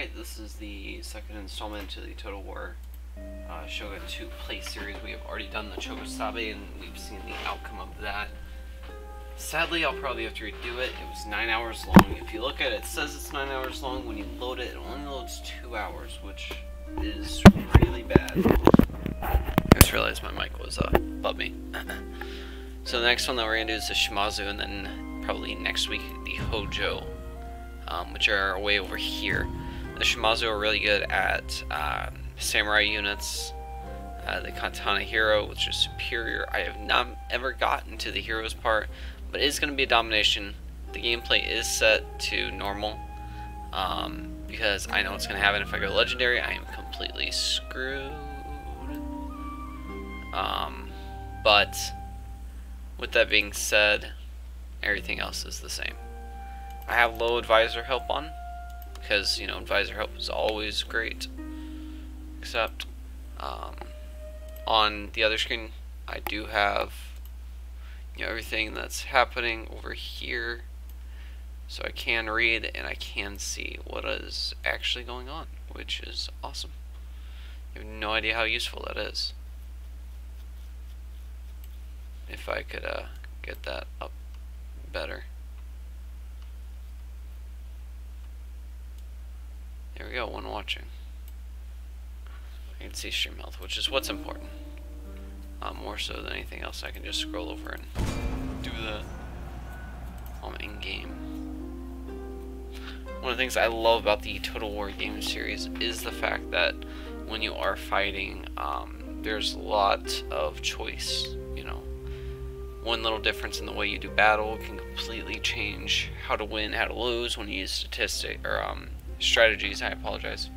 Alright, this is the second installment to the Total War Shogun 2 play series. We have already done the Chogosabe and we've seen the outcome of that. Sadly, I'll probably have to redo it. It was 9 hours long. If you look at it, it says it's 9 hours long. When you load it, it only loads 2 hours, which is really bad. I just realized my mic was above me. So the next one that we're going to do is the Shimazu, and then probably next week the Hojo, which are way over here. The Shimazu are really good at samurai units. The Katana Hero, which is superior. I have not ever gotten to the heroes part, but it is going to be a domination. The gameplay is set to normal, because I know what's going to happen if I go legendary. I am completely screwed. But with that being said, everything else is the same. I have low advisor help on, because, you know, advisor help is always great. Except, on the other screen, I do have, you know, everything that's happening over here. So I can read and I can see what is actually going on, which is awesome. You have no idea how useful that is. If I could get that up better. There we go, one watching. I can see stream health, which is what's important. More so than anything else, I can just scroll over and do that while I'm in game. One of the things I love about the Total War game series is the fact that when you are fighting, there's a lot of choice. You know, one little difference in the way you do battle can completely change how to win, how to lose when you use strategies. I apologize.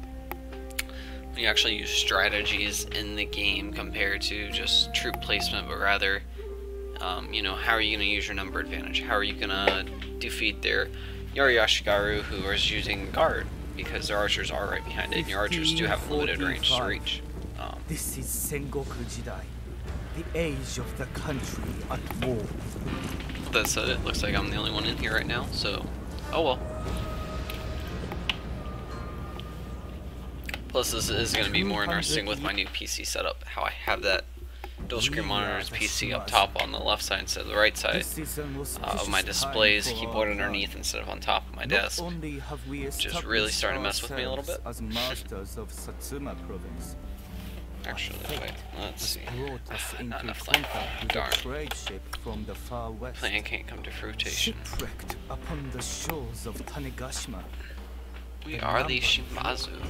When you actually use strategies in the game compared to just troop placement, but rather, you know, how are you going to use your number advantage? How are you going to defeat their Yashigaru who is using guard, because their archers are right behind it, and your archers do have a limited range to reach. This is Sengoku Jidai, the age of the country at war. With that said, it looks like I'm the only one in here right now, so oh well. Plus, this is going to be more interesting with my new PC setup, how I have that dual screen monitor's PC up top on the left side instead of the right side of my display's keyboard underneath instead of on top of my desk, which is really starting to mess with me a little bit. Actually, wait, let's see. Not enough land. Darn. Plan can't come to fruition. We are the Shimazu.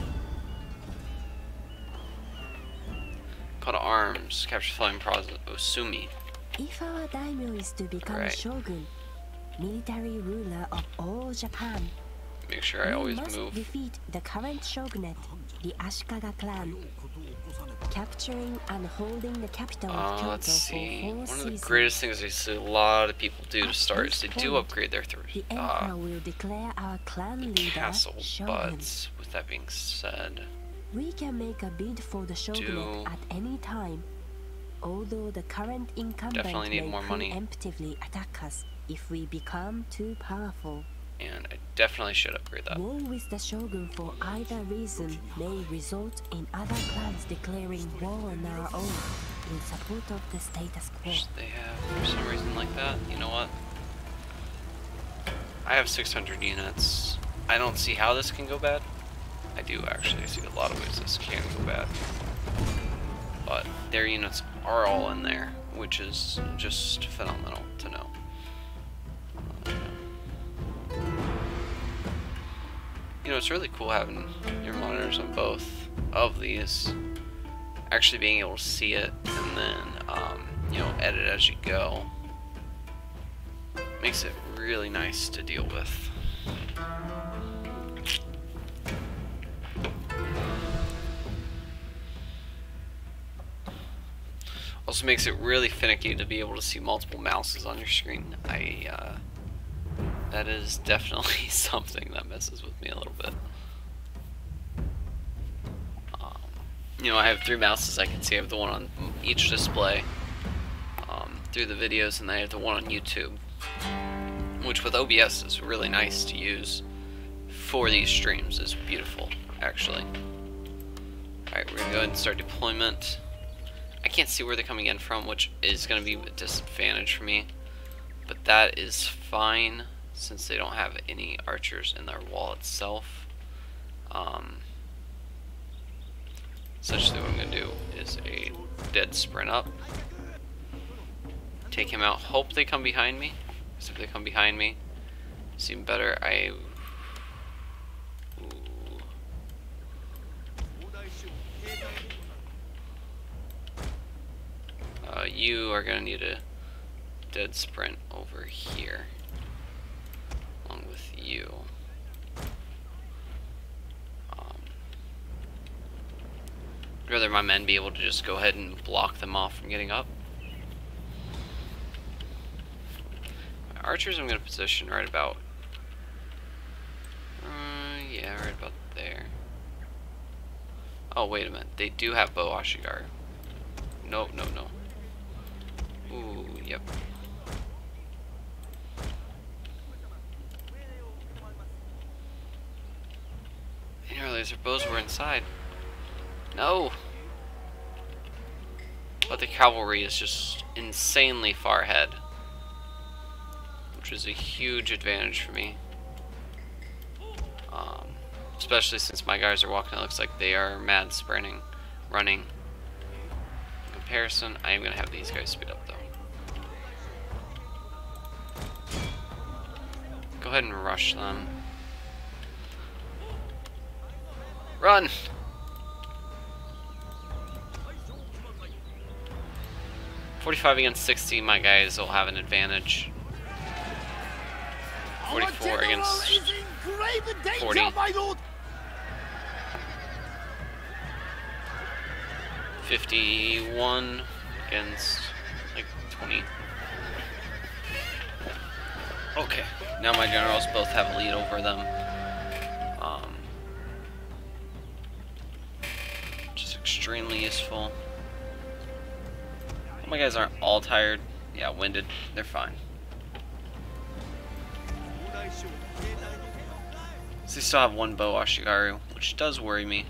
Call to arms, capture flying pros Osumi. If our daimyo is to become shogun, military ruler of all Japan, make sure I always must move. defeat the current shogunate, the Ashikaga clan, capturing and holding the capital of Kyoto let's see. for 4 One seasons. of the greatest things I see a lot of people do to start is they do upgrade their The emperor will declare our clan leader castle, shogun. but with that being said, We can make a bid for the shogunate at any time, although the current incumbent definitely need may more money. preemptively attack us if we become too powerful. And I definitely should upgrade that. War with the shogun for either reason may result in other clans declaring war on our own in support of the status quo. They have, for some reason like that, you know what? I have 600 units. I don't see how this can go bad. I do actually see a lot of ways this can go bad. But their units are all in there, which is just phenomenal to know. You know, it's really cool having your monitors on both of these. Actually being able to see it and then, you know, edit as you go. Makes it really nice to deal with. Also makes it really finicky to be able to see multiple mouses on your screen. That is definitely something that messes with me a little bit. You know, I have 3 mouses I can see. I have the one on each display through the videos, and then I have the one on YouTube, which with OBS is really nice to use for these streams. Is beautiful. actually. Alright, we're gonna go ahead and start deployment. I can't see where they're coming in from, which is gonna be a disadvantage for me. But that is fine, since they don't have any archers in their wall itself. Essentially what I'm gonna do is a dead sprint up. Take him out. Hope they come behind me. Because if they come behind me, it's even better. You are gonna need a dead sprint over here, along with you. I'd rather my men be able to just go ahead and block them off from getting up. My archers I'm going to position right about... yeah, right about there. Oh, wait a minute. They do have bow ashigaru. No, no, no. Ooh, yep. I didn't realize their bows were inside. No! But the cavalry is just insanely far ahead, which is a huge advantage for me. Especially since my guys are walking, it looks like they are mad sprinting, running. In comparison, I am going to have these guys speed up though. Go ahead and rush them. Run! .45 against 60, my guys will have an advantage. 44 against 40. 51 against like 20. Okay, now my generals both have a lead over them. Which is extremely useful. My guys aren't all tired. Yeah, winded. They're fine. So they still have one bow ashigaru, which does worry me.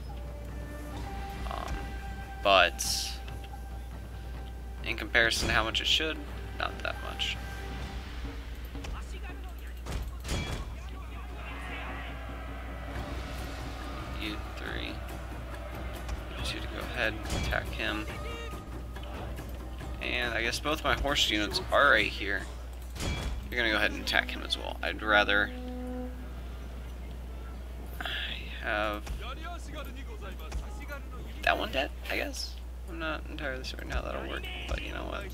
But in comparison to how much it should, not that much. You three. You two to go ahead, attack him. And I guess both my horse units are right here. You're gonna go ahead and attack him as well. I'd rather... I have... that one dead, I guess? I'm not entirely certain how that'll work, but you know what.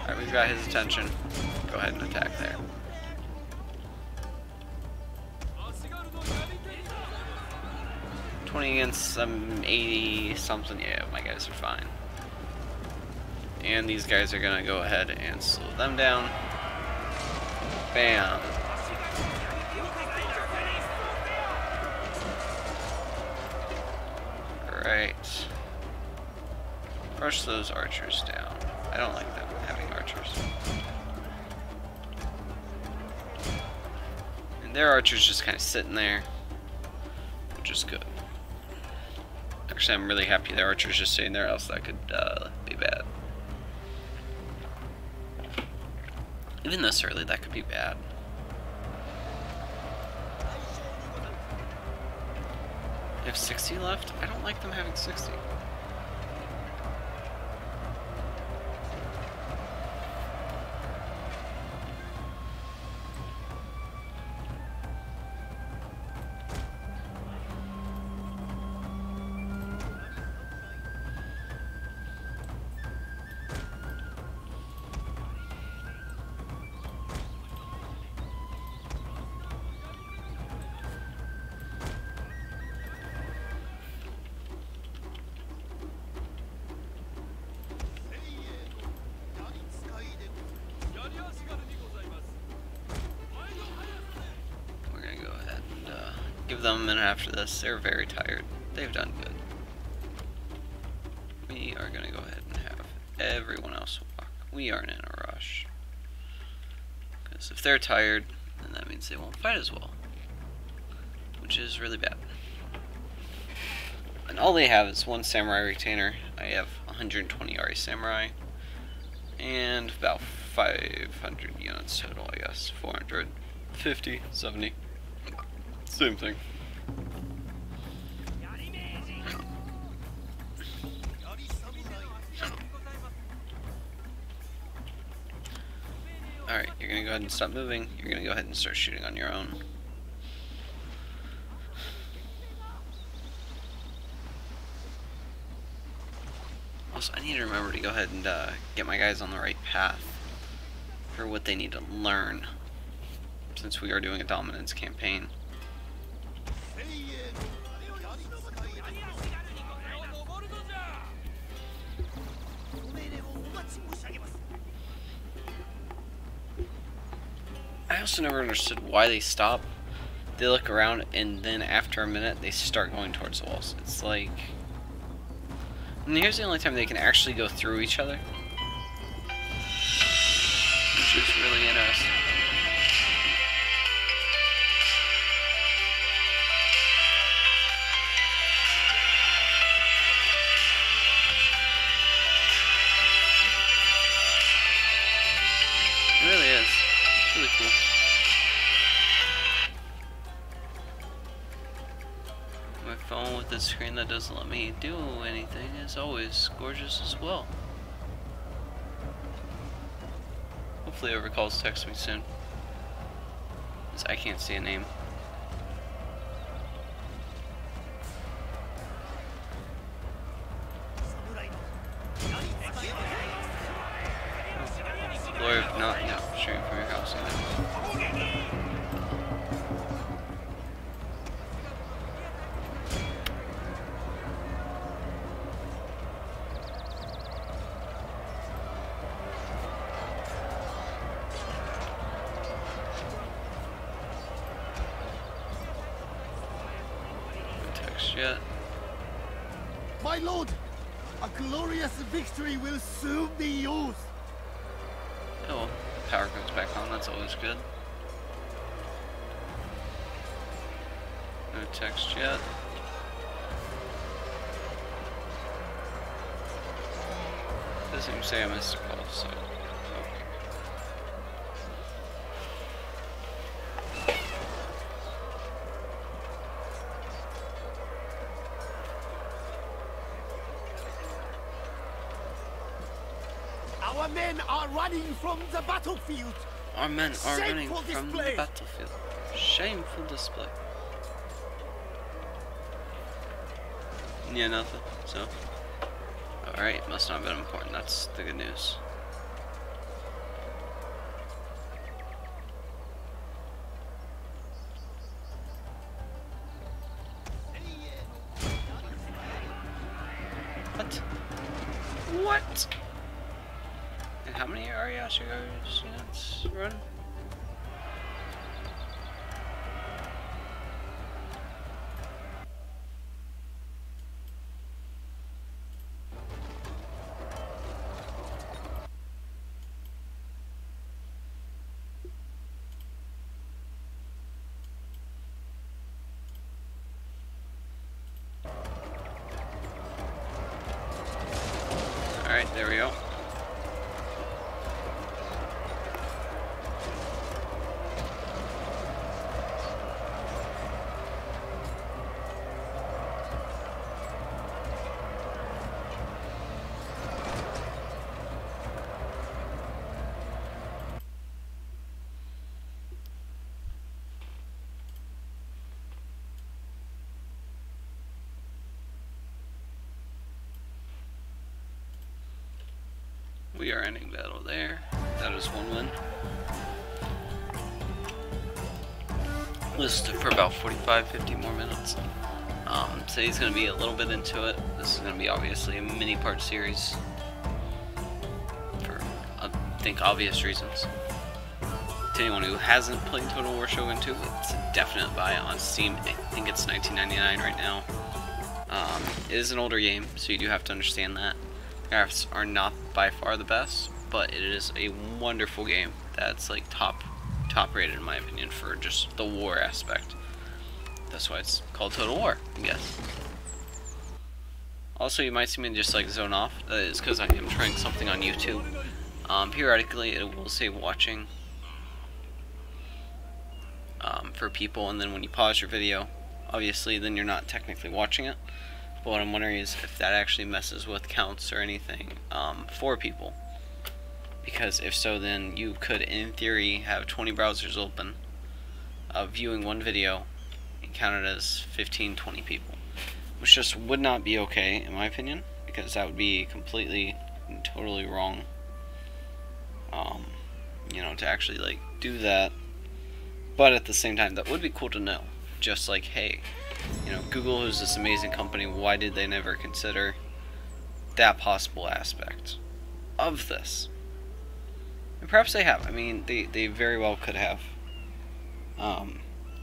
Alright, we've got his attention. Go ahead and attack there. Against some 80 something. Yeah, my guys are fine. And these guys are gonna go ahead and slow them down. Bam. Alright. Rush those archers down. I don't like them having archers. And their archers just kind of sitting there, which is good. Actually, I'm really happy the archer's just sitting there, else that could be bad. Even this early, that could be bad. They have 60 left? I don't like them having 60. Give them a minute after this. They're very tired. They've done good. We are going to go ahead and have everyone else walk. We aren't in a rush. Because Because if they're tired, then that means they won't fight as well, which is really bad. And all they have is one samurai retainer. I have 120 Ari samurai, and about 500 units total, I guess. 450, 70, same thing. Alright, you're gonna go ahead and stop moving. You're gonna go ahead and start shooting on your own. Also, I need to remember to go ahead and get my guys on the right path for what they need to learn, since we are doing a dominance campaign. I also never understood why they stop. They look around and then after a minute they start going towards the walls. It's like... And here's the only time they can actually go through each other, which is really interesting. It really is. It's really cool. My phone with a screen that doesn't let me do anything is always gorgeous as well. Hopefully whoever calls text me soon, because I can't see a name. Glory of not sharing from your house either. Yet. My lord, a glorious victory will soon be yours. Oh, power comes back on, that's always good. No text yet. Doesn't even say I missed a call, so... Our men are running from the battlefield. Our men are running Shameful from the display. battlefield. Shameful display. Yeah, nothing. So, alright, must not have been important. That's the good news. What? What? And how many are Yashigaru's units run? Alright, there we go. We are ending battle there. That is one win. Listed for about 45-50 more minutes. So he's going to be a little bit into it. This is going to be obviously a mini-part series for, I think, obvious reasons. To anyone who hasn't played Total War Shogun 2, it's a definite buy on Steam. I think it's $19.99 right now. It is an older game, so you do have to understand that. Graphics are not by far the best, but it is a wonderful game that's like top top rated in my opinion for just the war aspect. That's why it's called Total War, I guess. Also, you might see me just like zone off. That is because I am trying something on YouTube. Periodically, it will say watching for people, and then when you pause your video, obviously, then you're not technically watching it. But what I'm wondering is if that actually messes with counts or anything for people. Because if so, then you could, in theory, have 20 browsers open, viewing one video, and count it as 15, 20 people. Which just would not be okay, in my opinion, because that would be completely and totally wrong. You know, to actually, like, do that. But at the same time, that would be cool to know. Just like, hey, you know, Google is this amazing company, why did they never consider that possible aspect of this? And perhaps they have. I mean, they very well could have.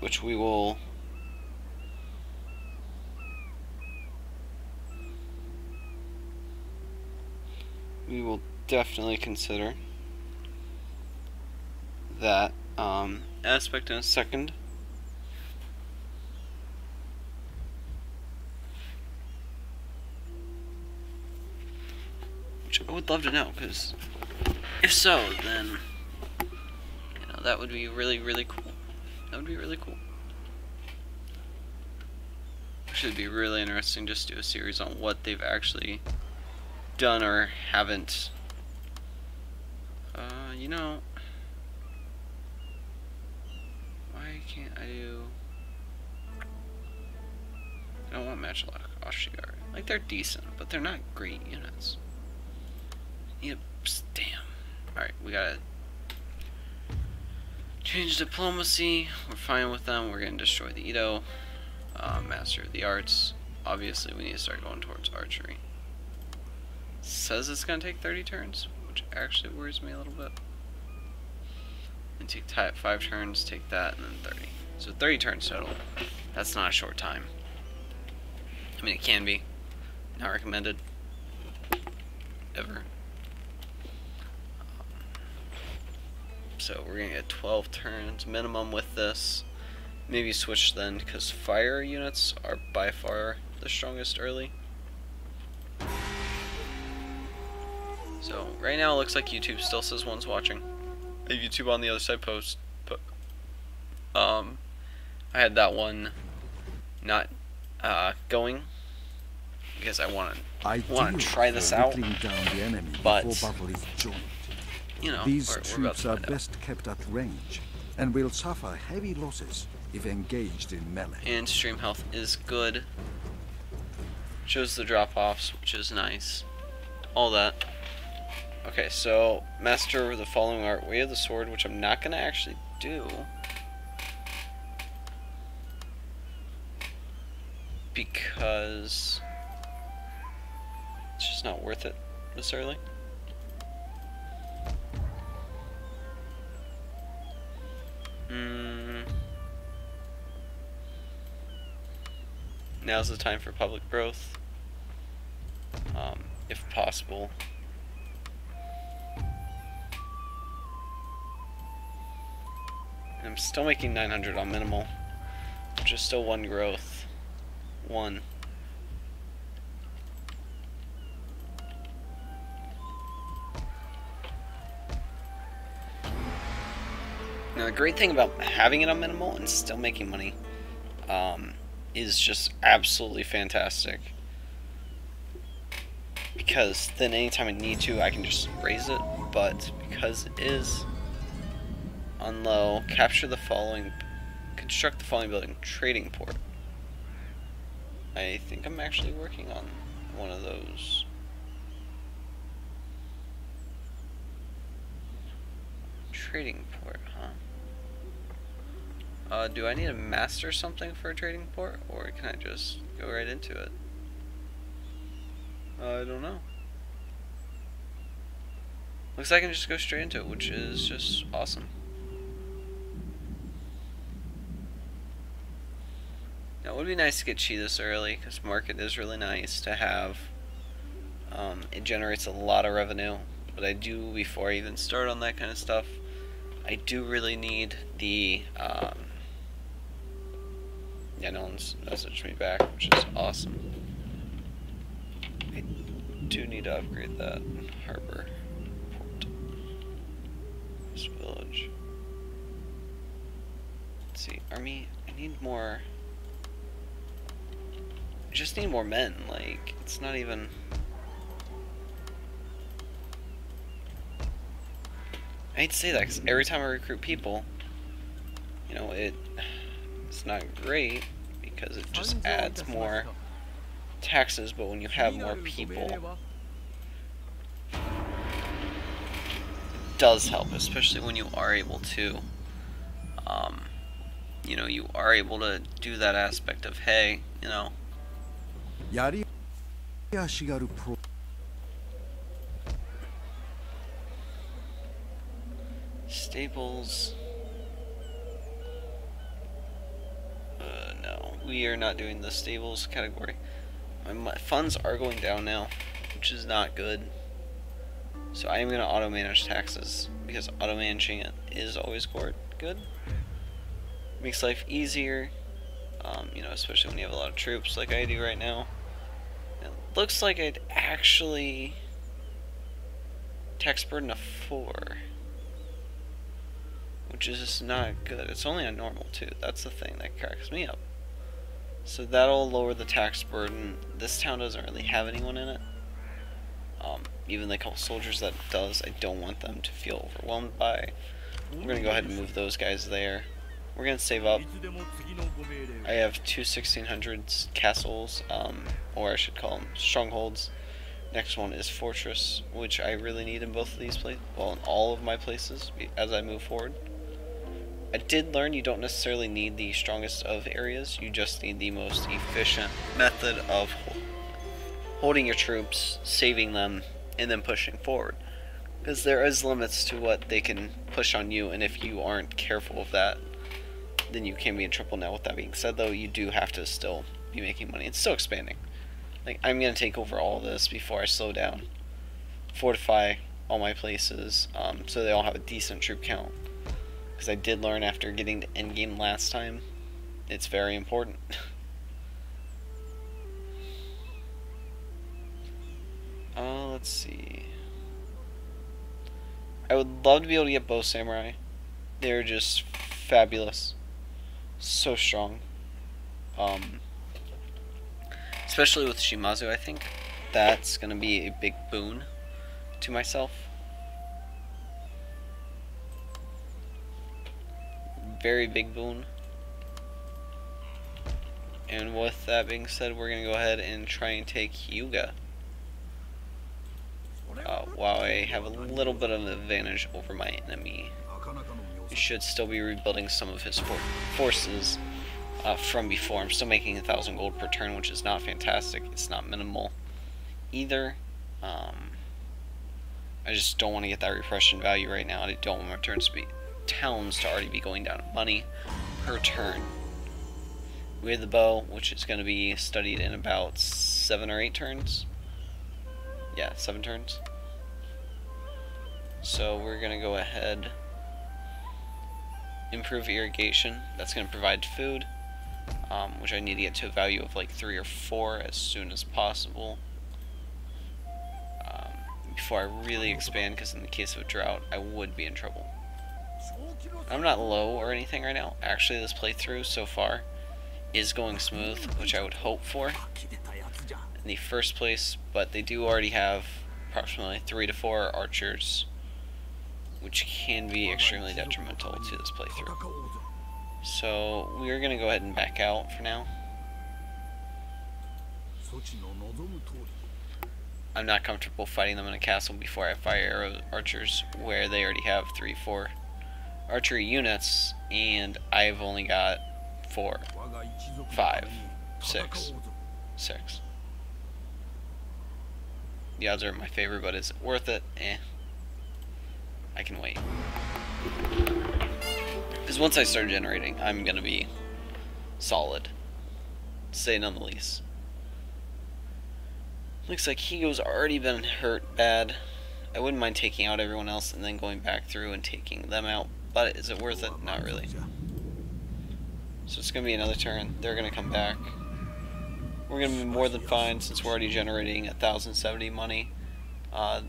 Which we will... definitely consider that aspect in a second. Which I would love to know, because if so, then you know, that would be really, really cool. That would be really cool. Actually, it'd be really interesting just to do a series on what they've actually done or haven't. You know, why can't I do? I don't want Matchlock Oshigar. Like, they're decent, but they're not great units. Yep, damn. Alright, we gotta change diplomacy. We're fine with them. We're gonna destroy the Edo. Master of the Arts. Obviously, we need to start going towards archery. Says it's gonna take 30 turns, which actually worries me a little bit. And take 5 turns, take that, and then 30. So 30 turns total. That's not a short time. I mean, it can be. Not recommended. Ever. So we're gonna get 12 turns minimum with this. Maybe switch then, because fire units are by far the strongest early. So right now it looks like YouTube still says one's watching. A YouTube on the other side post, but I had that one not going because I want to try this out. But you know, these troops are best kept at range and will suffer heavy losses if engaged in melee. And stream health is good. Shows the drop-offs, which is nice. All that. Okay, so master the following art: Way of the Sword, which I'm not gonna actually do because it's just not worth it this early. Now's the time for public growth, if possible. I'm still making 900 on minimal, which is still 1 growth. 1. Now the great thing about having it on minimal and still making money is just absolutely fantastic. Because then anytime I need to, I can just raise it, but because it is on low, construct the following building: trading port. I think I'm actually working on one of those. Trading port, huh? Do I need to master something for a trading port, or can I just go right into it? I don't know. Looks like I can just go straight into it, which is just awesome. Now, it would be nice to get chi this early, because market is really nice to have. It generates a lot of revenue, but I do, before I even start on that kind of stuff, I do really need the, yeah, no one's messaged me back, which is awesome. I do need to upgrade that harbor port. This village. Let's see, army, I need more, I just need more men, like, it's not even... I hate to say that, because every time I recruit people, you know, it's not great, because it just adds more taxes, but when you have more people, it does help, especially when you are able to, you know, you are able to do that aspect of, hey, you know, staples. No, we are not doing the stables category. My funds are going down now, which is not good. So I am going to auto manage taxes, because auto managing it is always good. Makes life easier, you know, especially when you have a lot of troops like I do right now. It looks like I'd actually tax burden of 4. Which is just not good. It's only on normal too. That's the thing that cracks me up. So that'll lower the tax burden. This town doesn't really have anyone in it. Even the couple soldiers that it does, I don't want them to feel overwhelmed by. We're gonna go ahead and move those guys there. We're gonna save up. I have 2 1600s castles, or I should call them strongholds. Next one is fortress, which I really need in both of these places. Well, in all of my places as I move forward. I did learn you don't necessarily need the strongest of areas, you just need the most efficient method of holding your troops, saving them, and then pushing forward. Because there is limits to what they can push on you, and if you aren't careful of that, then you can be in trouble. Now, with that being said, though, you do have to still be making money. It's still expanding. Like, I'm going to take over all this before I slow down. Fortify all my places, so they all have a decent troop count. Because I did learn after getting to endgame last time, it's very important. Let's see. I would love to be able to get bow samurai. They're just fabulous. So strong. Especially with Shimazu, I think that's going to be a big boon to myself. Very big boon. And with that being said, we're going to go ahead and try and take Hyuga. While I have a little bit of an advantage over my enemy. He should still be rebuilding some of his forces from before. I'm still making 1,000 gold per turn, which is not fantastic. It's not minimal either. I just don't want to get that repression value right now. I don't want my towns to already be going down in money per turn. We have the bow, which is going to be studied in about 7 or 8 turns. Yeah, 7 turns. So we're going to go ahead, improve irrigation. That's going to provide food, which I need to get to a value of like 3 or 4 as soon as possible. Before I really expand, because in the case of a drought, I would be in trouble. I'm not low or anything right now. Actually, this playthrough so far is going smooth, which I would hope for in the first place, but they do already have approximately 3 to 4 archers, which can be extremely detrimental to this playthrough. So we're going to go ahead and back out for now. I'm not comfortable fighting them in a castle before I fire arrow archers, where they already have 3, 4 archery units, and I've only got 4, 5, 6. The odds are in my favor, but is it worth it? Eh. I can wait. Because once I start generating, I'm going to be solid. To say none the least. Looks like Higo's already been hurt bad. I wouldn't mind taking out everyone else and then going back through and taking them out but is it worth it? Not really. So it's going to be another turn. They're going to come back. We're going to be more than fine since we're already generating 1,070 money. I'd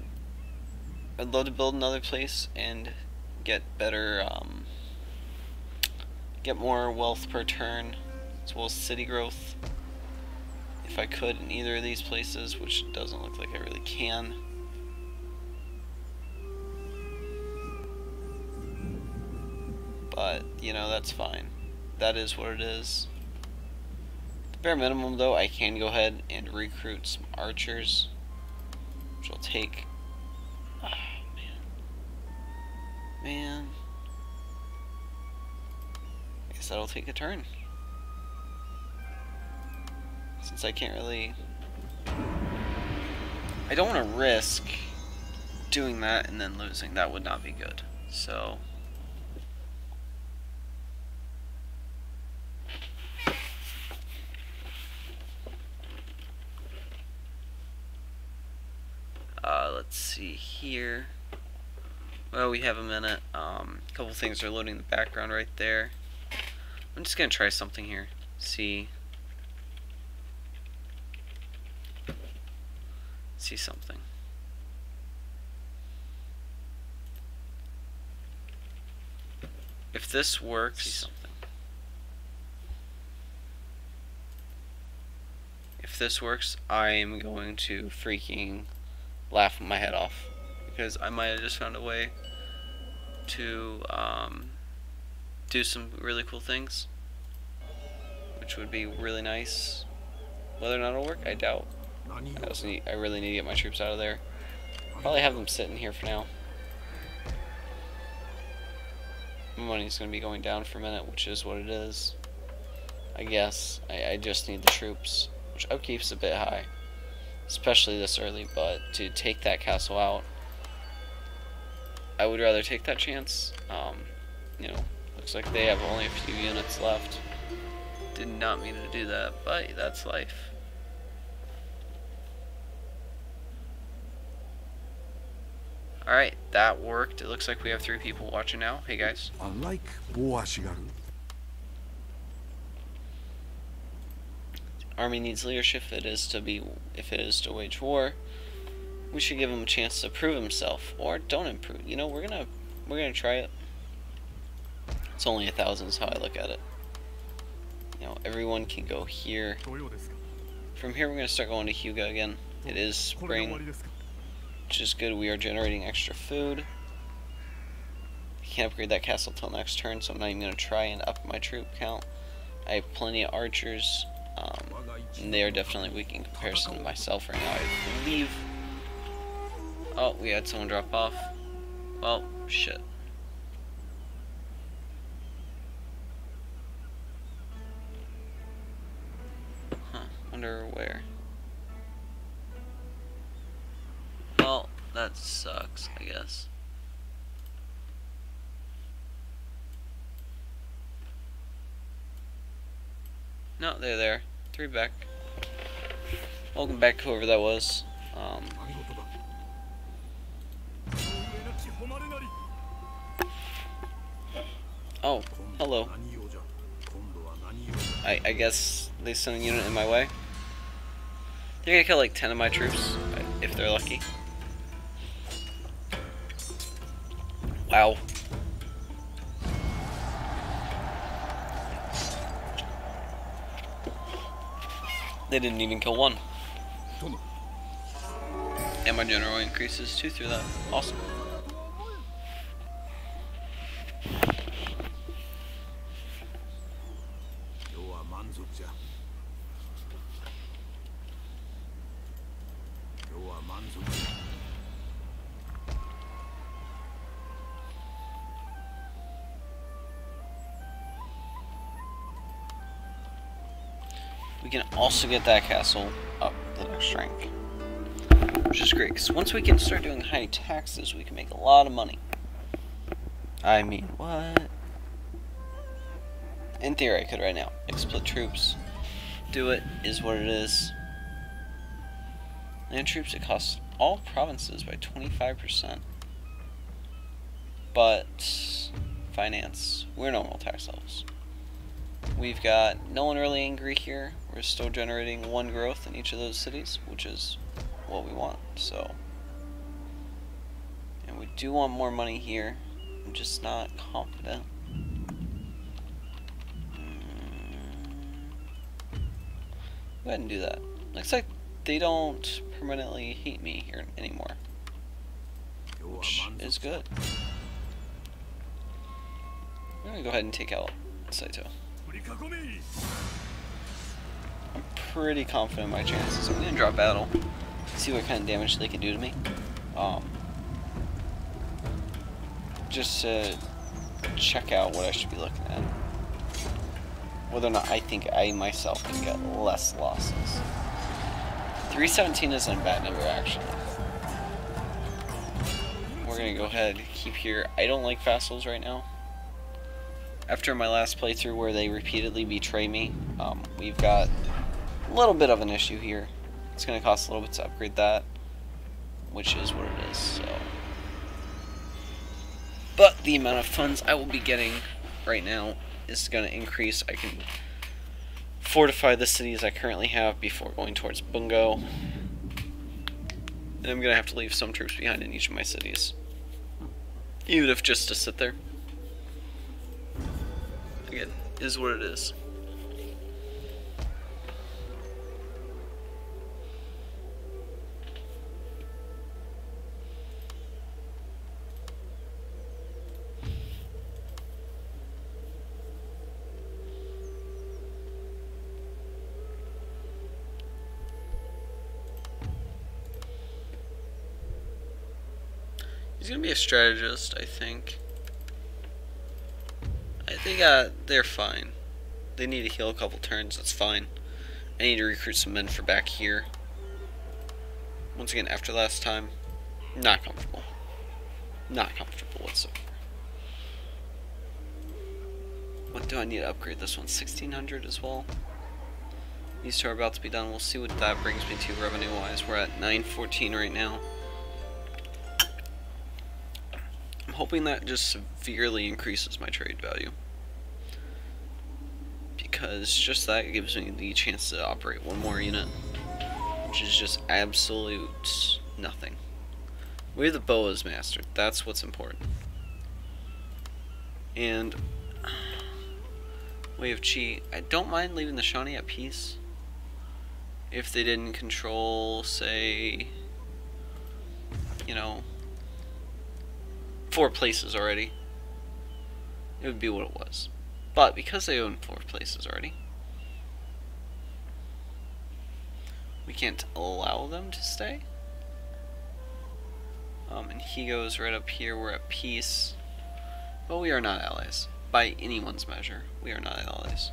love to build another place and get better, get more wealth per turn, as well as city growth. If I could in either of these places, which doesn't look like I really can. But, you know, that's fine. That is what it is. The bare minimum, though, I can go ahead and recruit some archers, which will take... Oh, man. I guess that'll take a turn. Since I can't really... I don't want to risk doing that and then losing. That would not be good. So... let's see here. Well, we have a minute. A couple things are loading in the background right there. I'm just gonna try something here. See something. If this works, I'm going to freaking laugh my head off, because I might have just found a way to do some really cool things, which would be really nice. Whether or not it'll work, I doubt. I really need to get my troops out of there. Probably have them sitting here for now. My money's going to be going down for a minute, which is what it is. I guess I just need the troops, which upkeep's a bit high, especially this early, but to take that castle out, I would rather take that chance. You know, looks like they have only a few units left. Did not mean to do that, but that's life. Alright, that worked. It looks like we have 3 people watching now. Hey guys. Unlike Boashigaru. Army needs leadership if it is to wage war. We should give him a chance to prove himself, or don't improve. You know, we're gonna try it. It's only 1,000 is how I look at it. You know, everyone can go here. From here, we're gonna start going to Hyuga again. It is spring, which is good. We are generating extra food. I can't upgrade that castle till next turn, so I'm not even gonna try and up my troop count. I have plenty of archers. And they are definitely weak in comparison to myself right now, I believe. Oh, we had someone drop off. Well, shit. Huh, wonder where. Well, that sucks, I guess. No, they're there. 3 back. Welcome back, whoever that was. Oh, hello. I guess they sent a unit in my way. They're gonna kill like 10 of my troops, if they're lucky. Wow. They didn't even kill 1. And my general increases 2 through that. Awesome. We can also get that castle up the next rank, which is great, because once we can start doing high taxes, we can make a lot of money. I mean, what? In theory, I could right now. Split troops. Do it, is what it is. Land troops, it costs all provinces by 25%. But finance. We're normal tax levels. We've got no one really angry here. We're still generating 1 growth in each of those cities, which is what we want. So, and we do want more money here. I'm just not confident. Go ahead and do that. Looks like they don't permanently hate me here anymore, which is good. I'm gonna go ahead and take out Saito. I'm pretty confident in my chances. I'm gonna drop battle, see what kind of damage they can do to me. Just to check out what I should be looking at. Whether or not I think I myself can get less losses. 317 isn't a bad number, actually. We're gonna go ahead and keep here. I don't like vassals right now. After my last playthrough where they repeatedly betray me, we've got a little bit of an issue here. It's gonna cost a little bit to upgrade that, which is what it is, so. But the amount of funds I will be getting right now is going to increase. I can fortify the cities I currently have before going towards Bungo. And I'm going to have to leave some troops behind in each of my cities. Even if just to sit there. Again, is what it is. He's gonna be a strategist, I think. They're fine. They need to heal a couple turns, that's fine. I need to recruit some men for back here. Once again, after last time, not comfortable. Not comfortable whatsoever. What do I need to upgrade this one? 1600 as well. These two are about to be done. We'll see what that brings me to revenue-wise. We're at 914 right now. I'm hoping that just severely increases my trade value. Because just that gives me the chance to operate one more unit. Which is just absolute nothing. We have the boas mastered. That's what's important. And we have Chi. I don't mind leaving the Shawnee at peace. If they didn't control, say, you know, 4 places already, it would be what it was. But because they own 4 places already, we can't allow them to stay. And he goes right up here. We're at peace, but we are not allies by anyone's measure. We are not allies.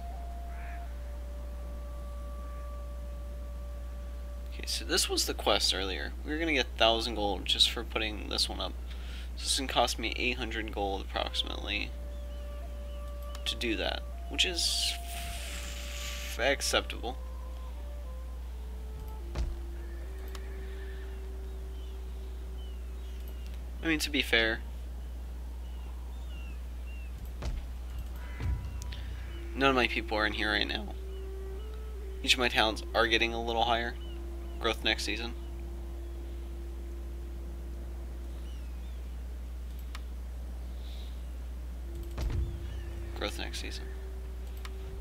Okay, so this was the quest earlier. We were gonna get 1,000 gold just for putting this one up. So this is gonna cost me 800 gold approximately to do that, which is acceptable. I mean, to be fair, none of my people are in here right now. Each of my towns are getting a little higher growth next season. Growth next season.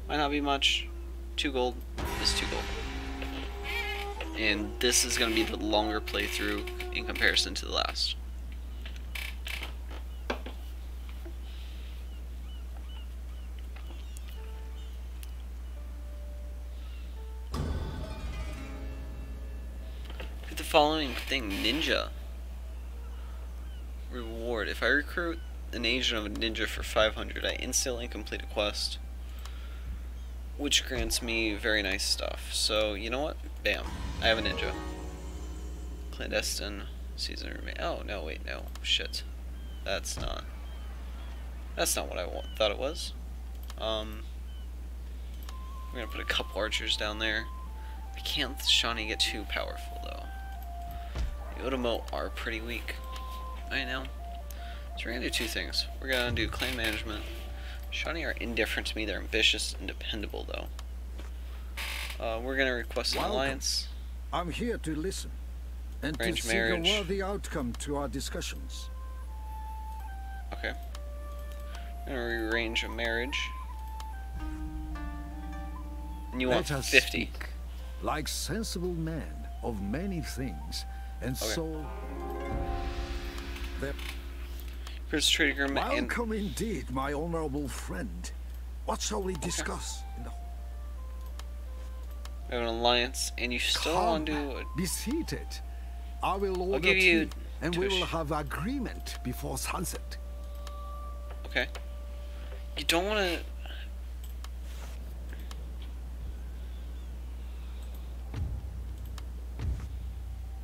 Might not be much. 2 gold is 2 gold. And this is going to be the longer playthrough in comparison to the last. The following thing, ninja reward. If I recruit an agent of a ninja for 500, I instantly complete a quest, which grants me very nice stuff. So you know what? Bam! I have a ninja. Clandestine season remain. Oh no! Wait, no. Shit. That's not what I thought it was. We're gonna put a couple archers down there. I can't let Shawnee get too powerful though. The Otomo are pretty weak right now. So we're gonna do two things. We're gonna do clan management. Shawnee are indifferent to me. They're ambitious and dependable, though. We're gonna request an alliance. I'm here to listen and Arrange to seek marriage. a worthy outcome to our discussions. Okay. We're gonna rearrange a marriage. And you want Let us 50. speak like sensible men of many things, and so there. Here's trade agreement and Welcome indeed, my honorable friend. What shall we discuss? In the we have an alliance, and you still want to do be seated. I will order give you tea, and we tuition. will have agreement before sunset. okay. You don't want to.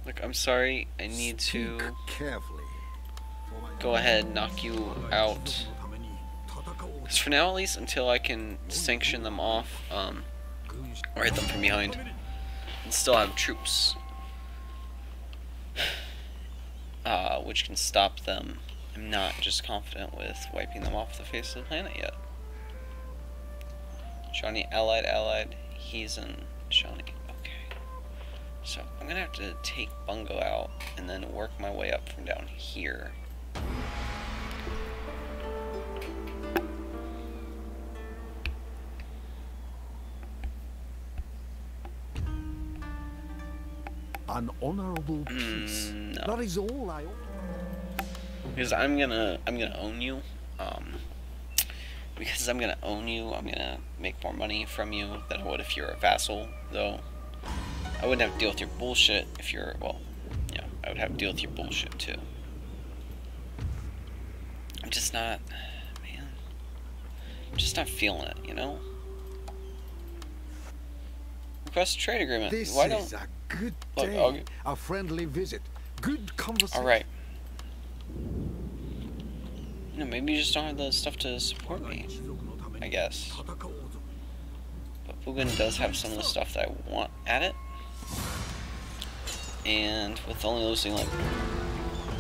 Look, I'm sorry. I need to Speak carefully. go ahead and knock you out. Because for now, at least, until I can sanction them off, or hit them from behind, and still have troops, which can stop them. I'm not just confident with wiping them off the face of the planet yet. Shawnee allied, he's in Shawnee. Okay. So I'm gonna have to take Bungo out and then work my way up from down here. An honorable peace. No. That is all I. Because I'm gonna own you. Because I'm gonna own you, I'm gonna make more money from you than I would if you're a vassal, though. I wouldn't have to deal with your bullshit if you're, well, yeah, I would have to deal with your bullshit too. I'm just not, man, I'm just not feeling it, you know? Request a trade agreement. This Why is don't, a good Look, day. A friendly visit. Good conversation. alright. You know, maybe you just don't have the stuff to support me, I guess. But Fugen does have some of the stuff that I want at it. And with only losing, like,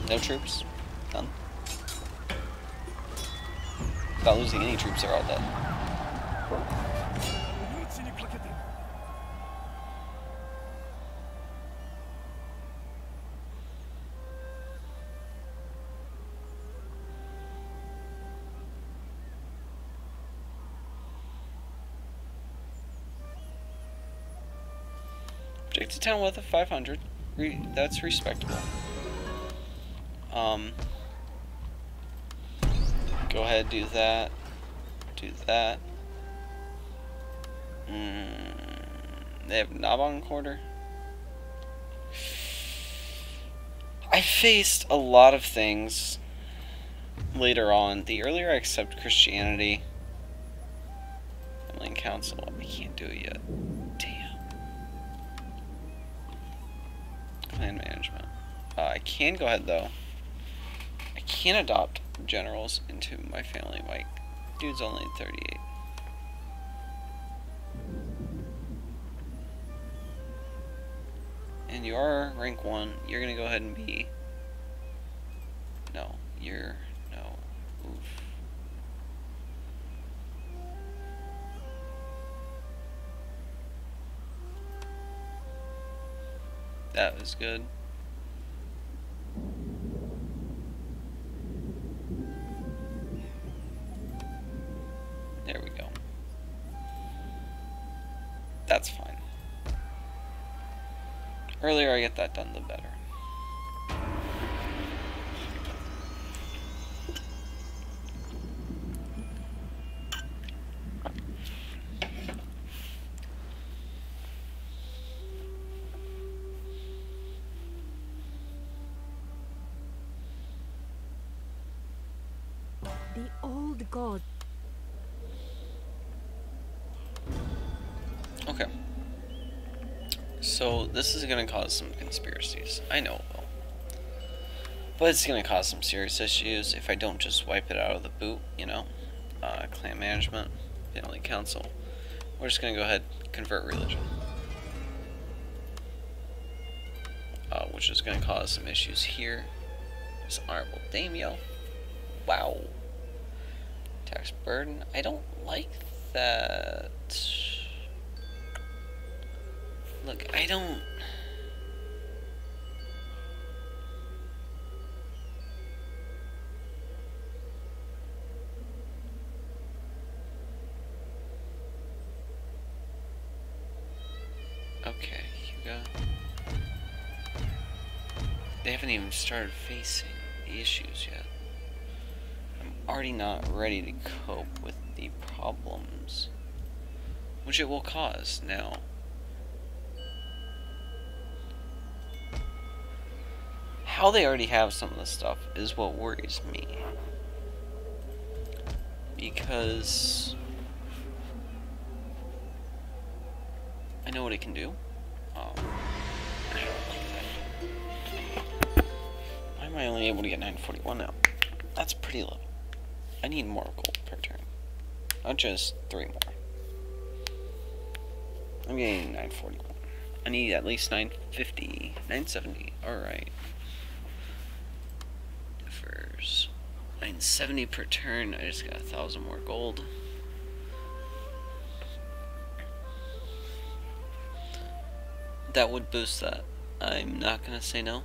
no troops, none. Without losing any troops, they're all dead. Projected town wealth of 500. That's respectable. Go ahead, do that. Do that. They have Nabon Quarter. I faced a lot of things later on. The earlier I accept Christianity, Family and Council, I can't do it yet. Clan management. I can go ahead though. I can adopt generals into my family. My dude's only 38. And you are rank 1. You're gonna go ahead and be. No, you're. No. Oof. That was good. There we go. That's fine. Earlier I get that done, the better. The old god. Okay. So this is going to cause some conspiracies. I know it will. But it's going to cause some serious issues if I don't just wipe it out of the boot, you know? Clan management, family council. We're just going to go ahead and convert religion. Which is going to cause some issues here. There's Honorable Daimyo. Wow. Tax burden. I don't like that. Look, I don't... Okay, Hugo. They haven't even started facing the issues yet. I'm already not ready to cope with the problems, which it will cause now. How they already have some of this stuff is what worries me. Because I know what it can do. I don't like that. Why am I only able to get 941 now? That's pretty low. I need more gold per turn. Not just 3 more. I'm getting 941. I need at least 950, 970. Alright. Differs. 970 per turn. I just got 1,000 more gold. That would boost that. I'm not gonna say no.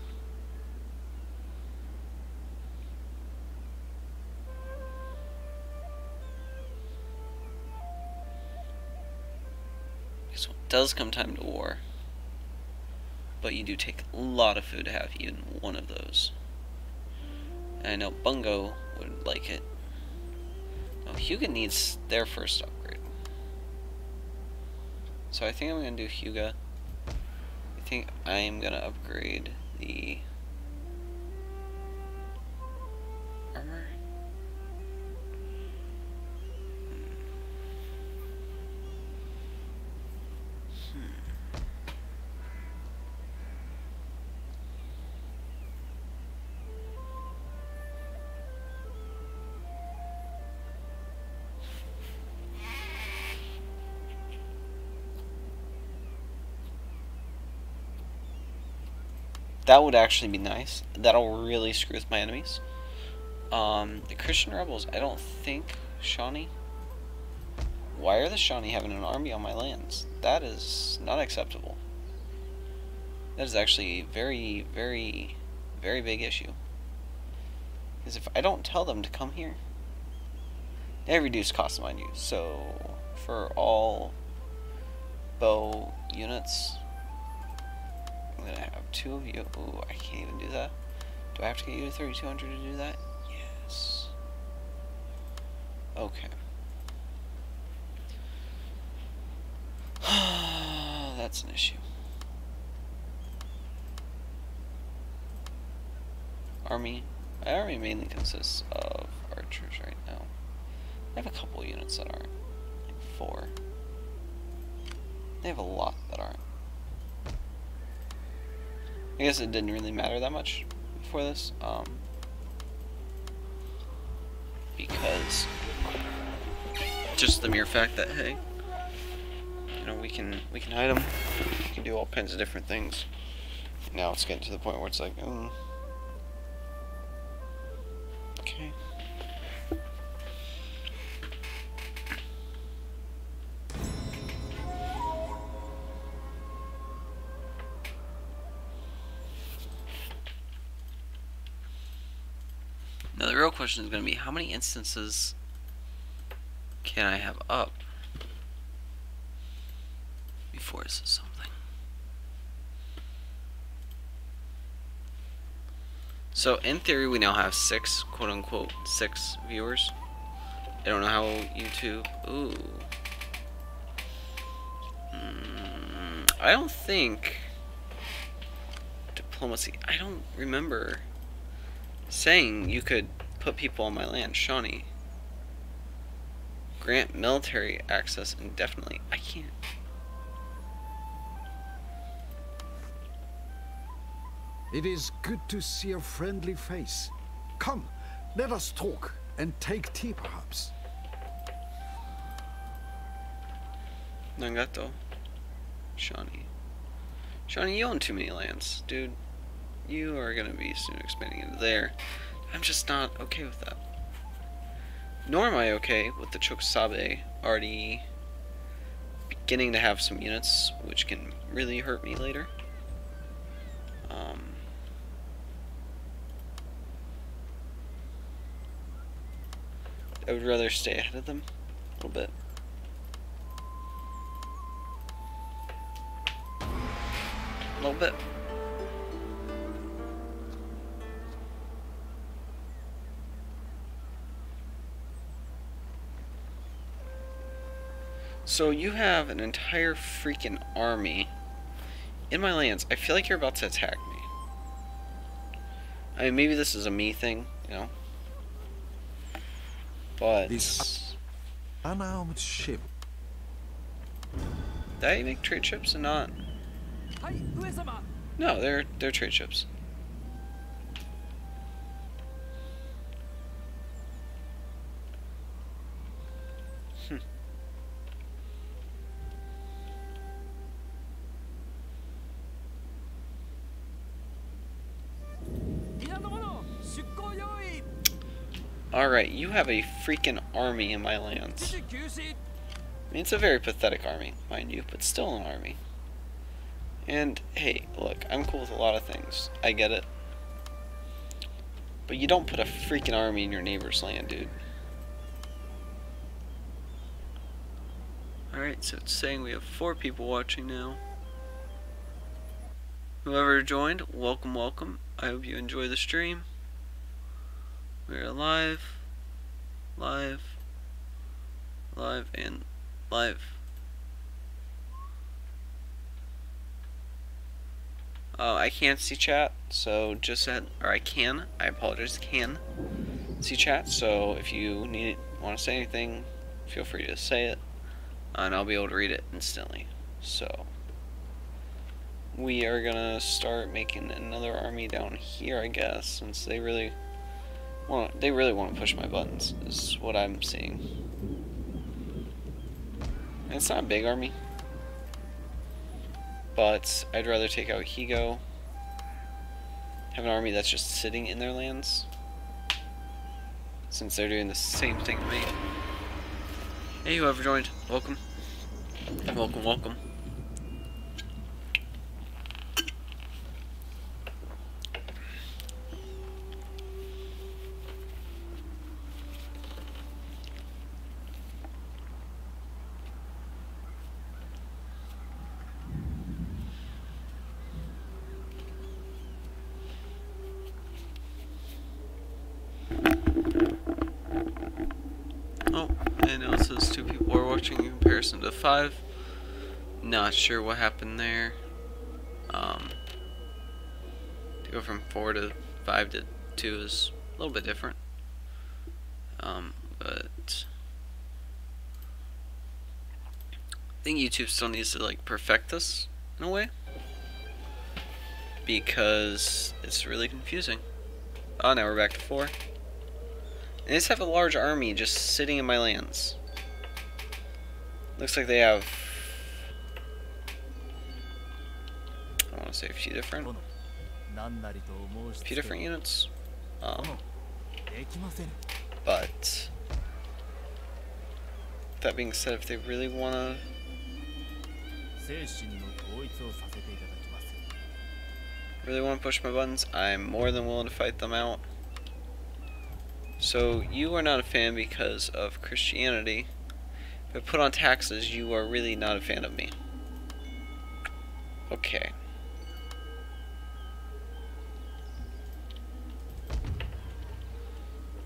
Because when it does come time to war, but you do take a lot of food to have even one of those. And I know Bungo would like it. Oh, Hyuga needs their first upgrade. So I think I'm gonna do Hyuga. I think I am gonna upgrade the armor. That would actually be nice. That'll really screw with my enemies. The Christian rebels, I don't think Shawnee. Why are the Shawnee having an army on my lands? That is not acceptable. That is actually a very, very, very big issue. Because if I don't tell them to come here, they have reduced cost, mind you. So for all bow units, I'm gonna have 2 of you. Ooh, I can't even do that. Do I have to get you to 3,200 to do that? Yes. Okay. That's an issue. Army. My army mainly consists of archers right now. I have a couple units that aren't. Like 4. They have a lot that aren't. I guess it didn't really matter that much before this, because just the mere fact that, hey, you know, we can hide them, we can do all kinds of different things. Now it's getting to the point where it's like, okay. Now the real question is going to be, how many instances can I have up before this is something? So in theory we now have 6, quote unquote, 6 viewers. I don't know how YouTube... Ooh. I don't think... Diplomacy... I don't remember saying you could put people on my land. Shawnee. Grant military access indefinitely. I can't. It is good to see a friendly face. Come, let us talk and take tea perhaps. Nagato. Shawnee. Shawnee, you own too many lands, dude. You are gonna be soon expanding into there. I'm just not okay with that. Nor am I okay with the Chokusabe already beginning to have some units, which can really hurt me later. I would rather stay ahead of them a little bit. A little bit. So you have an entire freaking army in my lands. I feel like you're about to attack me. I mean, maybe this is a me thing, you know? But... This unarmed ship. Did I make trade ships and not? No, they're trade ships. Alright, you have a freaking army in my lands. I mean, it's a very pathetic army, mind you, but still an army. And, hey, look, I'm cool with a lot of things. I get it. But you don't put a freaking army in your neighbor's land, dude. Alright, so it's saying we have 4 people watching now. Whoever joined, welcome, welcome. I hope you enjoy the stream. We're live, and live. I can't see chat, so just I apologize, can see chat, so if you want to say anything, feel free to say it, and I'll be able to read it instantly. So, we are gonna start making another army down here, I guess, since they really want to push my buttons, is what I'm seeing. And it's not a big army, but I'd rather take out Higo, have an army that's just sitting in their lands, since they're doing the same thing to me. Hey, whoever joined, welcome. Welcome, welcome. In comparison to 5, not sure what happened there. To go from 4 to 5 to 2 is a little bit different. But I think YouTube still needs to like perfect this in a way, because it's really confusing. Oh, now we're back to 4. And I just have a large army just sitting in my lands. Looks like they have, I want to say a few different units. But that being said, if they really want to push my buttons, I'm more than willing to fight them out. So you are not a fan because of Christianity. If I put on taxes, you are really not a fan of me. Okay.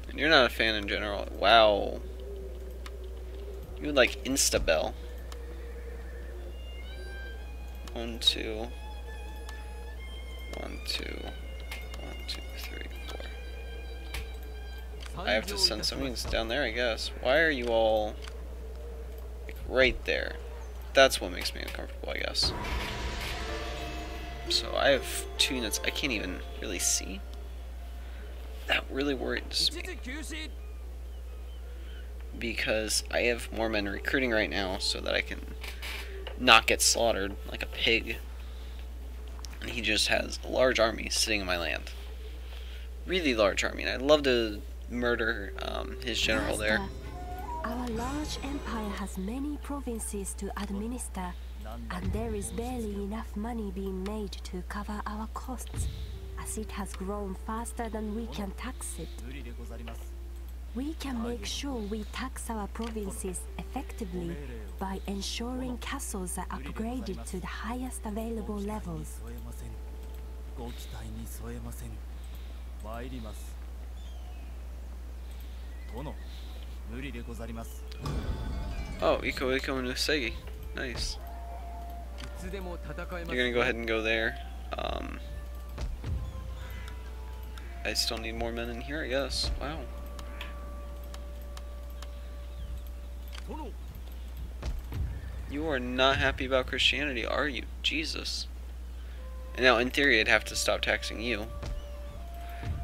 And you're not a fan in general. Wow. You would like Instabell. 1, 2. 1, 2. 1, 2, 3, 4. I have to send some units down there, I guess. Why are you all right there? That's what makes me uncomfortable, I guess. So I have 2 units I can't even really see. That really worries me, because I have more men recruiting right now so that I can not get slaughtered like a pig. And he just has a large army sitting in my land. Really large army, and I'd love to murder his general there. Master, our large empire has many provinces to administer, and there is barely enough money being made to cover our costs, as it has grown faster than we can tax it. We can make sure we tax our provinces effectively by ensuring castles are upgraded to the highest available levels. Oh, Iko no Segi. Nice. You're gonna go ahead and go there. I still need more men in here, I guess. Wow. You are not happy about Christianity, are you? Jesus. And now, in theory, I'd have to stop taxing you.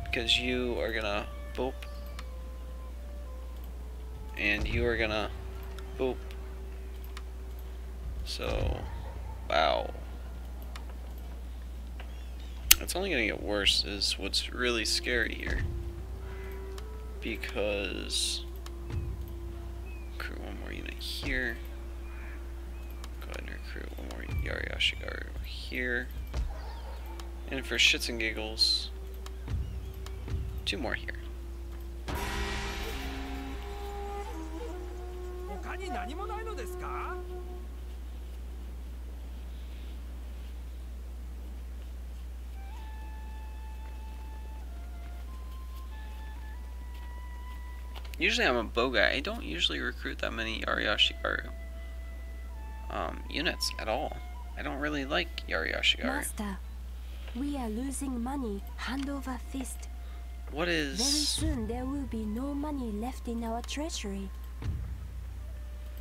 Because you are gonna boop. And you are gonna boop. So, wow. It's only gonna get worse is what's really scary here. Because recruit one more unit here. Go ahead and recruit one more Yari here. And for shits and giggles, 2 more here. Usually I'm a bow guy. I don't usually recruit that many Yari units at all. I don't really like Yari. Master, we are losing money hand over fist. What is... Very soon there will be no money left in our treasury.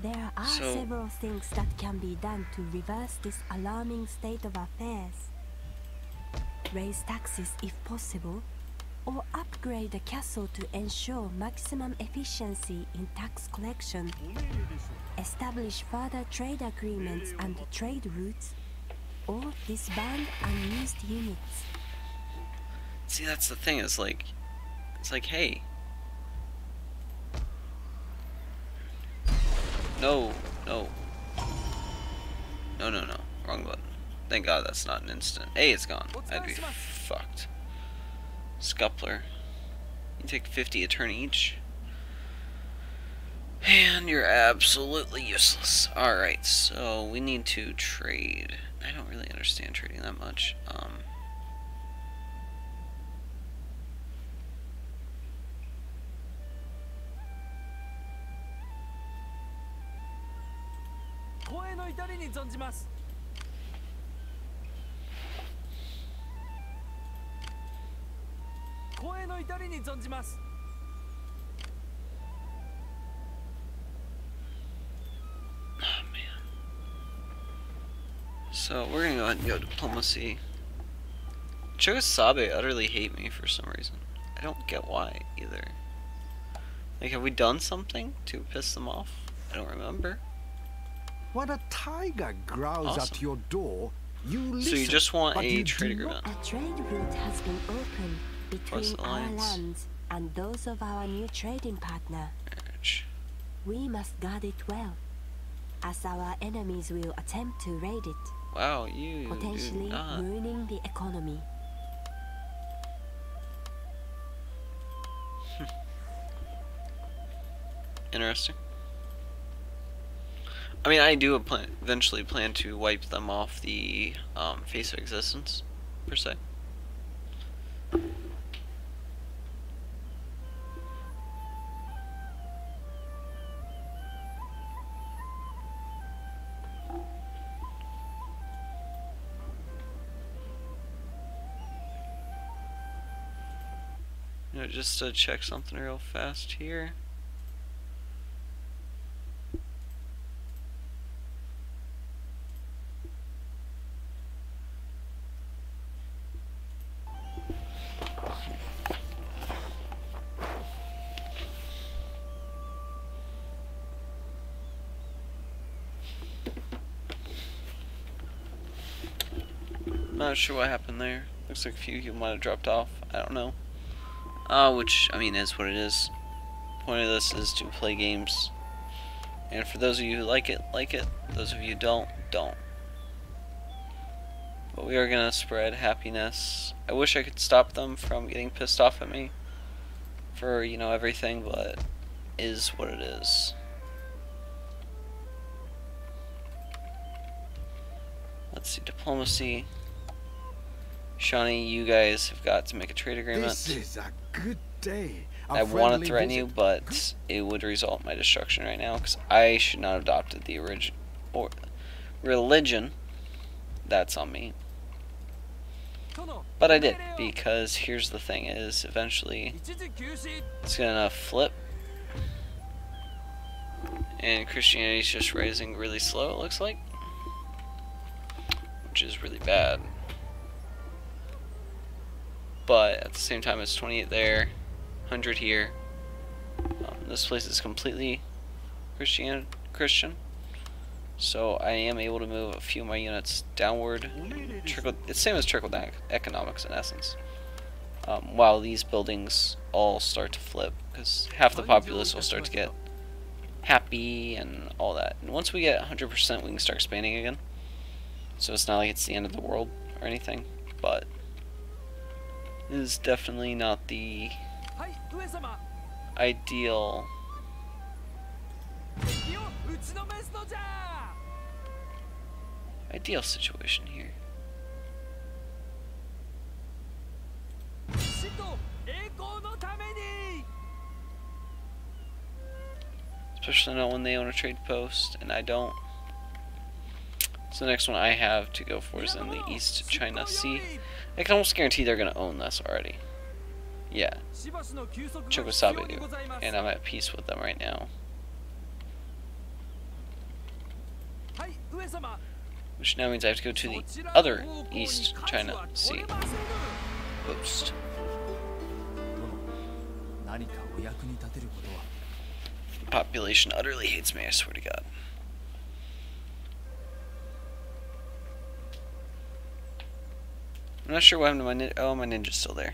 There are several things that can be done to reverse this alarming state of affairs. Raise taxes if possible, or upgrade the castle to ensure maximum efficiency in tax collection. Establish further trade agreements and trade routes, or disband unused units. See, that's the thing, it's like, hey. No. Wrong button. Thank God that's not an instant. Hey, it's gone. I'd be fucked. Scuppler. You take 50 a turn each. And you're absolutely useless. Alright, so we need to trade. I don't really understand trading that much. Oh man. So we're gonna go ahead and go diplomacy. TKAbsolute utterly hate me for some reason. I don't get why either. Like, have we done something to piss them off? I don't remember. When a tiger growls Awesome. at your door, you listen. So you just want but a you trade do agreement. A trade route has been opened between our alliance. lands and those of our new trading partner. Marriage. We must guard it well, as our enemies will attempt to raid it, Wow, you do potentially not. ruining the economy. Interesting. I mean, I do eventually plan to wipe them off the face of existence, per se. You know, just to check something real fast here. Not sure what happened there. Looks like a few people might have dropped off. I don't know. which, I mean, is what it is. The point of this is to play games. And for those of you who like it, like it. Those of you who don't, don't. But we are going to spread happiness. I wish I could stop them from getting pissed off at me for, you know, everything, but is what it is. Let's see, diplomacy. Shawnee, you guys have got to make a trade agreement. This is a good day. I want to threaten you, but it would result in my destruction right now, because I should not have adopted the religion. That's on me. But I did, because here's the thing is, eventually, it's gonna flip. And Christianity's just rising really slow, it looks like. Which is really bad. But at the same time, it's 28 there, 100 here. This place is completely Christian. So I am able to move a few of my units downward. It's same as trickle down economics in essence. While these buildings all start to flip, because half the populace will start to get happy and all that. And once we get 100%, we can start expanding again. So it's not like it's the end of the world or anything, but it is definitely not the ideal situation here. Especially not when they own a trade post and I don't. So the next one I have to go for is in the East China Sea. I can almost guarantee they're going to own this already. Yeah. Chokosabe do. And I'm at peace with them right now. Which now means I have to go to the other East China Sea post. The population utterly hates me, I swear to God. I'm not sure what happened to my ninja. Oh, my ninja's still there.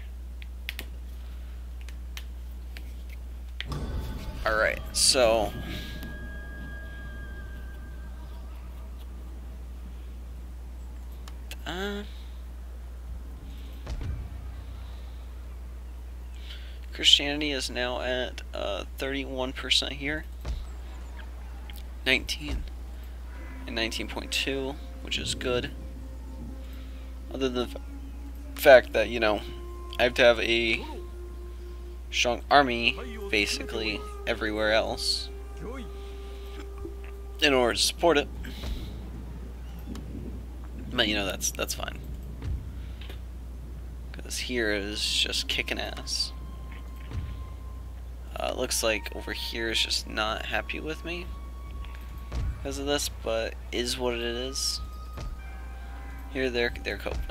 Alright, so Christianity is now at 31% here. 19 and 19.2, which is good. Other than the fact that, you know, I have to have a strong army basically everywhere else in order to support it. But you know, that's fine, because here is just kicking ass. Looks like over here is just not happy with me because of this, but is what it is. Here they're coping.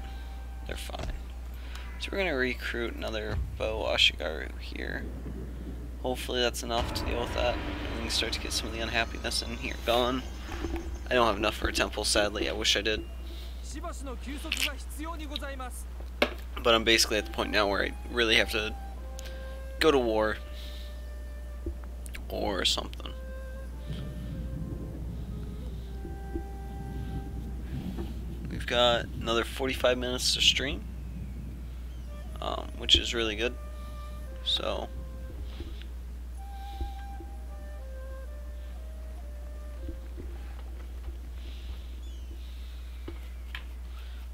They're fine. So we're gonna recruit another Bo Ashigaru here. Hopefully that's enough to deal with that, and we can start to get some of the unhappiness in here gone. I don't have enough for a temple, sadly. I wish I did. But I'm basically at the point now where I really have to go to war or something. We've got another 45 minutes to stream, which is really good. So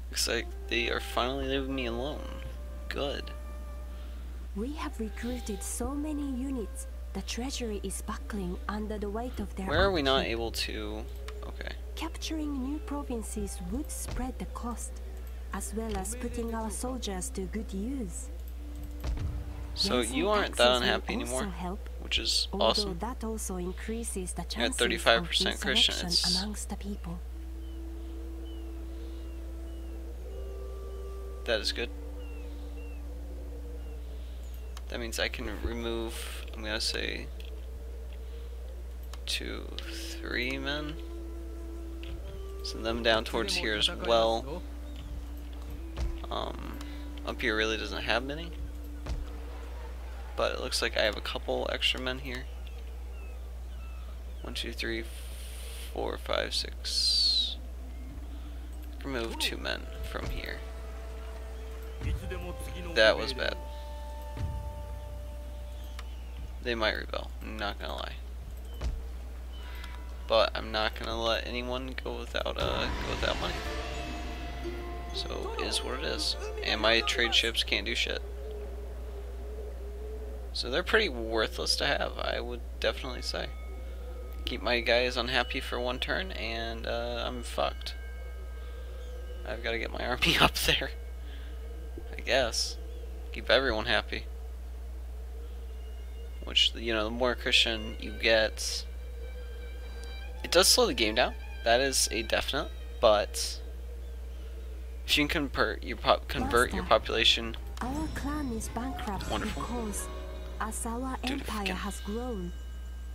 looks like they are finally leaving me alone. Good. We have recruited so many units, the treasury is buckling under the weight of their Where are we not upkeep. able to... Okay. Capturing new provinces would spread the cost, as well as putting our soldiers to good use. So Raising you aren't that taxes will unhappy also anymore, help, which is although awesome. that also increases the You're at chances 35% of Christian. insurrection It's amongst the people. that is good. That means I can remove, I'm gonna say 2, 3 men. Send them down towards here as well. Up here really doesn't have many. but it looks like I have a couple extra men here. 1, 2, 3, 4, 5, 6. Remove 2 men from here. That was bad. They might rebel, I'm not gonna lie. But I'm not gonna let anyone go without money. So it is what it is. And my trade ships can't do shit. So they're pretty worthless to have, I would definitely say. Keep my guys unhappy for 1 turn and I'm fucked. I've got to get my army up there. I guess. Keep everyone happy. Which, you know, the more Christian you get, it does slow the game down. That is a definite. But if you can convert your population, our clan is bankrupt wonderful. Because as our empire has grown,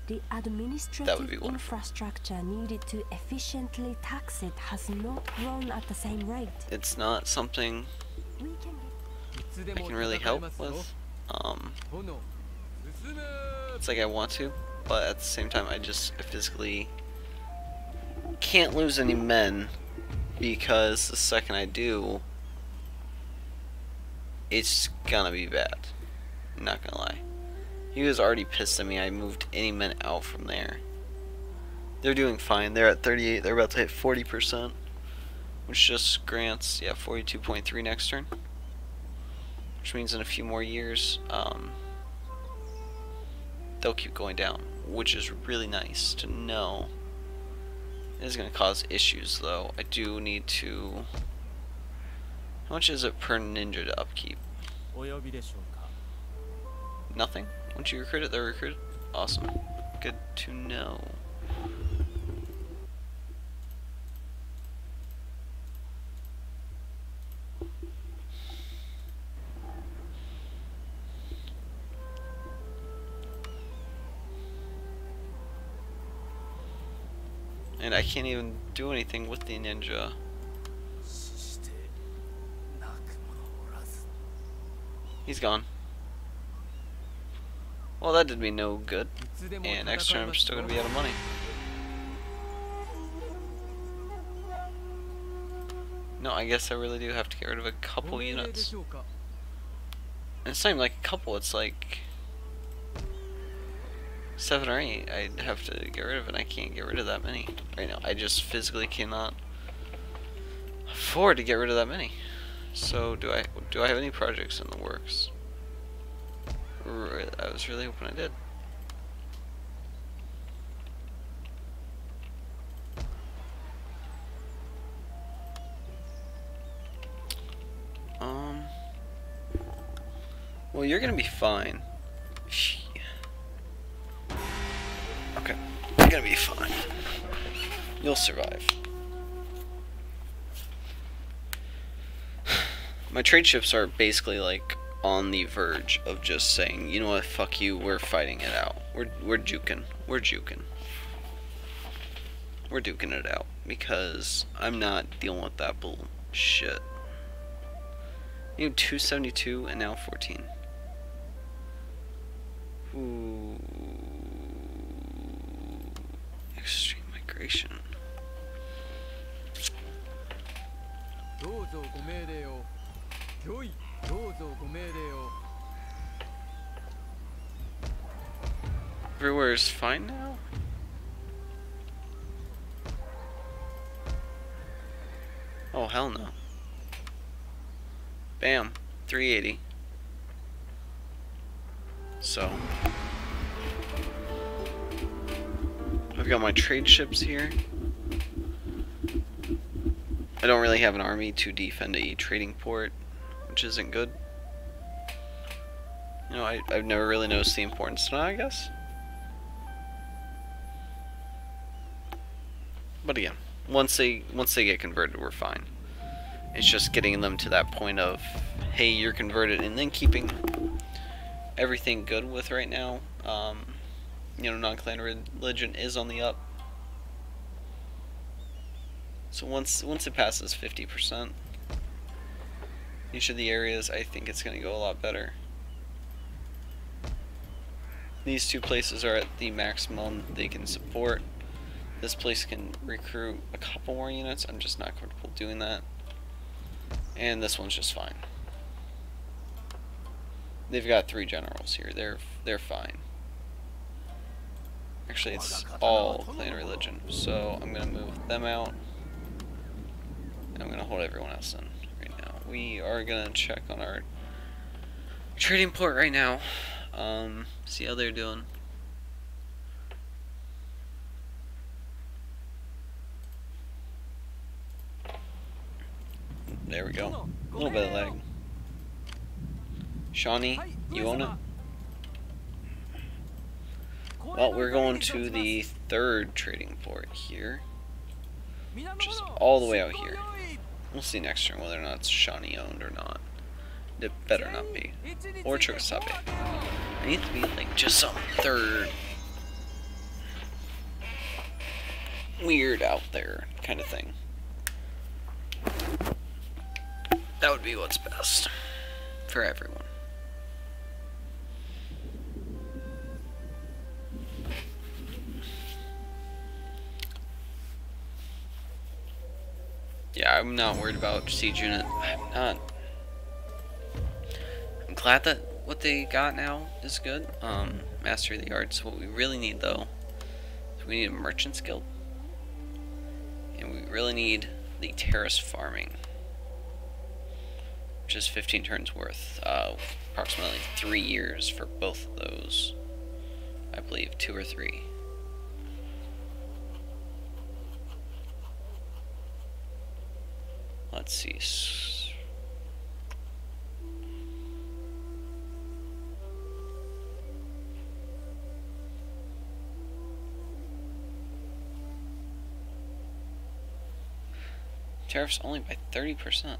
the administrative infrastructure needed to efficiently tax it has not grown at the same rate. It's not something I can really help with. It's like I want to, but at the same time I physically can't lose any men, because the second I do, it's gonna be bad. I'm not gonna lie. He was already pissed at me. I moved any men out from there. They're doing fine. They're at 38. They're about to hit 40%, which just grants, yeah, 42.3 next turn. Which means in a few more years, they'll keep going down, which is really nice to know. It is going to cause issues, though. I do need to... How much is it per ninja to upkeep? Nothing? Once you recruit it, they're recruited? Awesome. Good to know. And I can't even do anything with the ninja. He's gone. Well, that did me no good. And next turn I'm still going to be out of money. No, I guess I really do have to get rid of a couple units. And it's not even like a couple, it's like 7 or 8 I'd have to get rid of, and I can't get rid of that many right now. I just physically cannot afford to get rid of that many. So do I have any projects in the works? I was really hoping I did. Well, you're gonna be fine. Okay, you're gonna be fine. You'll survive. My trade ships are basically like on the verge of just saying, you know what, fuck you, we're fighting it out. We're juking. We're juking. We're duking it out because I'm not dealing with that bullshit. You know, 272 and now 14. Ooh. Extreme migration. Everywhere is fine now? Oh, hell no. Bam. 380. So. I've got my trade ships here. I don't really have an army to defend a trading port, which isn't good. You know, I've never really noticed the importance now, I guess. But again, once they get converted, we're fine. It's just getting them to that point of, hey, you're converted, and then keeping everything good with right now. You know, non-clan religion is on the up. So once it passes 50%, each of the areas, I think it's going to go a lot better. These two places are at the maximum they can support. This place can recruit a couple more units. I'm just not comfortable doing that. And this one's just fine. They've got 3 generals here. They're fine. Actually, it's all clan religion, so I'm gonna move them out. And I'm gonna hold everyone else in right now. We are gonna check on our trading port right now. See how they're doing. There we go. A little bit of lag. Shawnee, you own it? Well, we're going to the 3rd trading port here, which is all the way out here. We'll see next turn whether or not it's Shawnee owned or not. It better not be. Or Total. I need to be like just some 3rd weird out there kind of thing. That would be what's best for everyone. Yeah, I'm not worried about siege unit. I'm glad that what they got now is good. Mastery of the arts. What we really need though is we need a merchant's guild, and we really need the terrace farming, which is 15 turns worth. Approximately 3 years for both of those. I believe 2 or 3. Let's see. Tariffs only by 30%.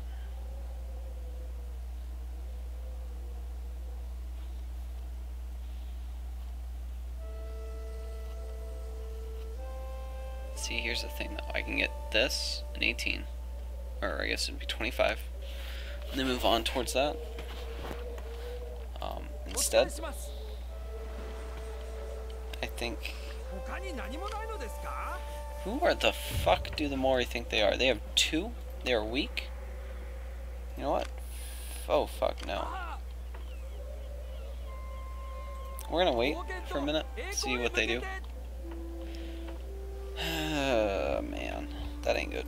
See, here's the thing though. I can get this an 18. Or I guess it'd be 25. And then move on towards that. Instead, I think... Who are the fuck do the Mori think they are? They have 2? They are weak? You know what? Oh fuck no. We're gonna wait for a minute, see what they do. Man, that ain't good.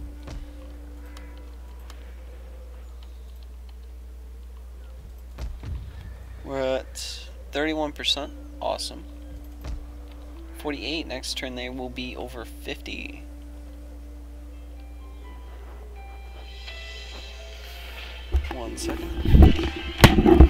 We're at 31%. Awesome. 48. Next turn they will be over 50. One second.